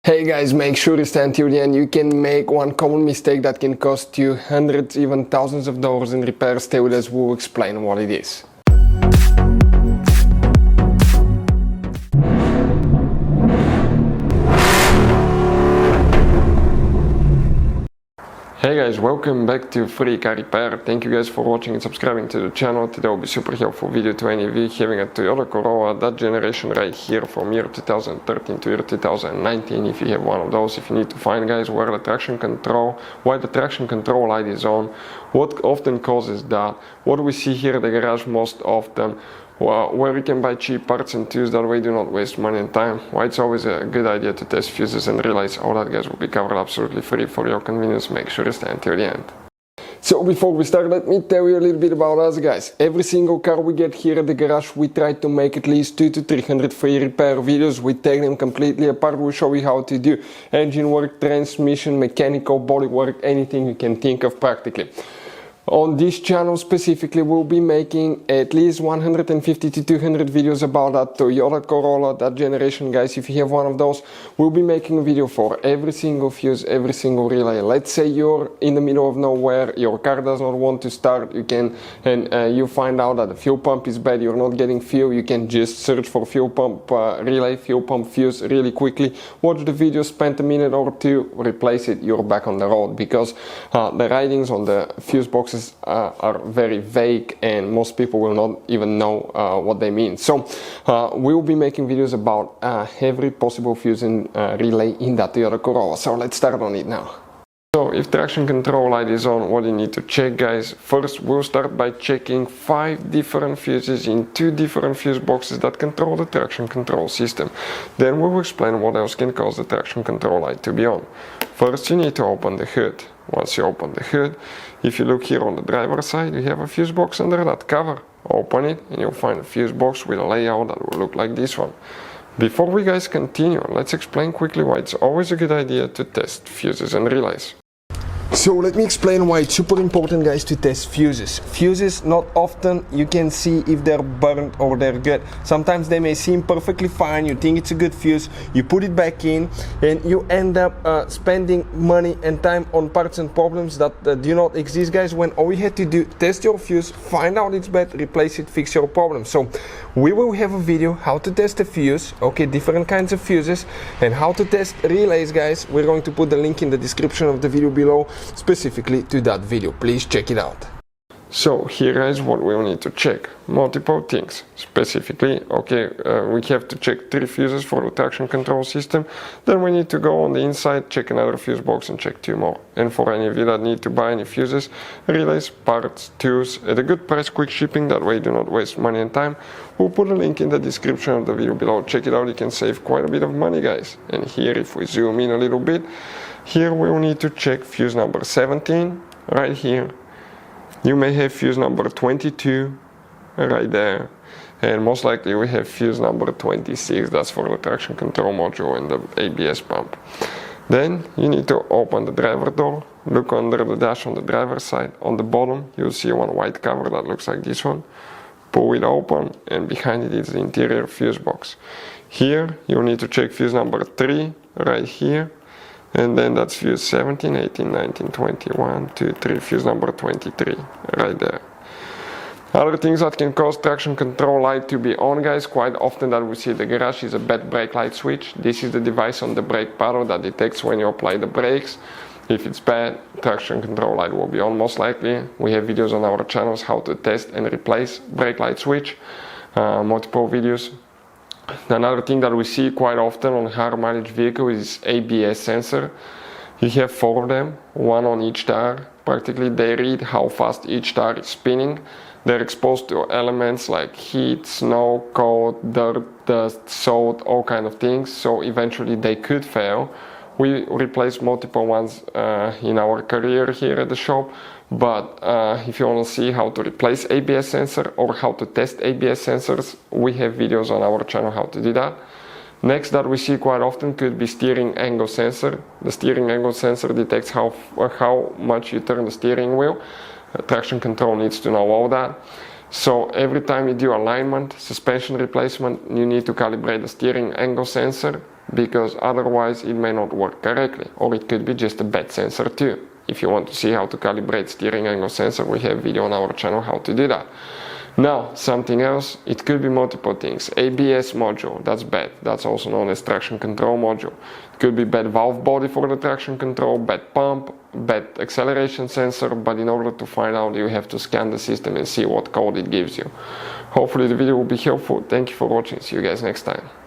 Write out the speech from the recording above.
Hey guys, make sure to stay until the end. You can make one common mistake that can cost you hundreds, even thousands of dollars in repairs. Stay with us, we'll explain what it is. Hey guys, welcome back to Free Car Repair. Thank you guys for watching and subscribing to the channel. Today will be super helpful video to any of you having a Toyota Corolla, that generation right here from year 2013 to year 2019. If you have one of those, if you need to find guys why the traction control light is on, what often causes that, what we see here at the garage most often, where we can buy cheap parts and tools, that way do not waste money and time, why it's always a good idea to test fuses and relays. All that guys will be covered absolutely free for your convenience. Make sure to stay until the end. So before we start, let me tell you a little bit about us guys. Every single car we get here at the garage, we try to make at least 200 to 300 free repair videos. We take them completely apart. We'll show you how to do engine work, transmission, mechanical, body work, anything you can think of practically. On this channel specifically, we'll be making at least 150 to 200 videos about that Toyota Corolla, that generation guys. If you have one of those, we'll be making a video for every single fuse, every single relay. Let's say you're in the middle of nowhere, your car does not want to start, you find out that the fuel pump is bad, you're not getting fuel, you can just search for fuel pump relay, fuel pump fuse really quickly, watch the video, spend a minute or two, replace it, you're back on the road, because the writings on the fuse boxes are very vague and most people will not even know what they mean. So we'll be making videos about every possible fuse and relay in that Toyota Corolla. So let's start on it now. So if traction control light is on, what you need to check guys, first we'll start by checking 5 different fuses in 2 different fuse boxes that control the traction control system. Then we will explain what else can cause the traction control light to be on. First you need to open the hood. Once you open the hood, if you look here on the driver's side, you have a fuse box under that cover. Open it and you'll find a fuse box with a layout that will look like this one. Before we guys continue, let's explain quickly why it's always a good idea to test fuses and relays. So let me explain why it's super important guys to test fuses. Fuses, not often you can see if they're burnt or they're good. Sometimes they may seem perfectly fine, you think it's a good fuse, you put it back in and you end up spending money and time on parts and problems that do not exist guys, when all you had to do, test your fuse, find out it's bad, replace it, fix your problem. So we will have a video how to test a fuse, okay, different kinds of fuses, and how to test relays guys. We're going to put the link in the description of the video below specifically to that video. Please check it out. So here is what we will need to check. Multiple things. Specifically, okay, we have to check 3 fuses for the traction control system. Then we need to go on the inside, check another fuse box and check 2 more. And for any of you that need to buy any fuses, relays, parts, tools at a good price, quick shipping, that way do not waste money and time, we'll put a link in the description of the video below. Check it out, you can save quite a bit of money guys. And here if we zoom in a little bit, here we will need to check fuse number 17 right here. You may have fuse number 22 right there, and most likely we have fuse number 26, that's for the traction control module and the ABS pump. Then you need to open the driver door, look under the dash on the driver's side. On the bottom you'll see one white cover that looks like this one. Pull it open and behind it is the interior fuse box. Here you'll need to check fuse number 3 right here. And then that's fuse 17, 18, 19, 20, 1, 2, 3, fuse number 23, right there. Other things that can cause traction control light to be on guys, quite often that we see at the garage, is a bad brake light switch. This is the device on the brake paddle that detects when you apply the brakes. If it's bad, traction control light will be on most likely. We have videos on our channels how to test and replace brake light switch, multiple videos. Another thing that we see quite often on higher mileage vehicle is ABS sensor. You have 4 of them, 1 on each tire. Practically they read how fast each tire is spinning. They're exposed to elements like heat, snow, cold, dirt, dust, salt, all kind of things, so eventually they could fail. We replaced multiple ones in our career here at the shop, but if you want to see how to replace ABS sensor or how to test ABS sensors, we have videos on our channel how to do that. Next that we see quite often could be steering angle sensor. The steering angle sensor detects how much you turn the steering wheel. Traction control needs to know all that. So every time you do alignment, suspension replacement, you need to calibrate the steering angle sensor. because otherwise it may not work correctly, or it could be just a bad sensor too. If you want to see how to calibrate steering angle sensor, we have a video on our channel how to do that. Now, something else, it could be multiple things. ABS module, that's bad. That's also known as traction control module. It could be bad valve body for the traction control, bad pump, bad acceleration sensor, but in order to find out, you have to scan the system and see what code it gives you. Hopefully the video will be helpful. Thank you for watching. See you guys next time.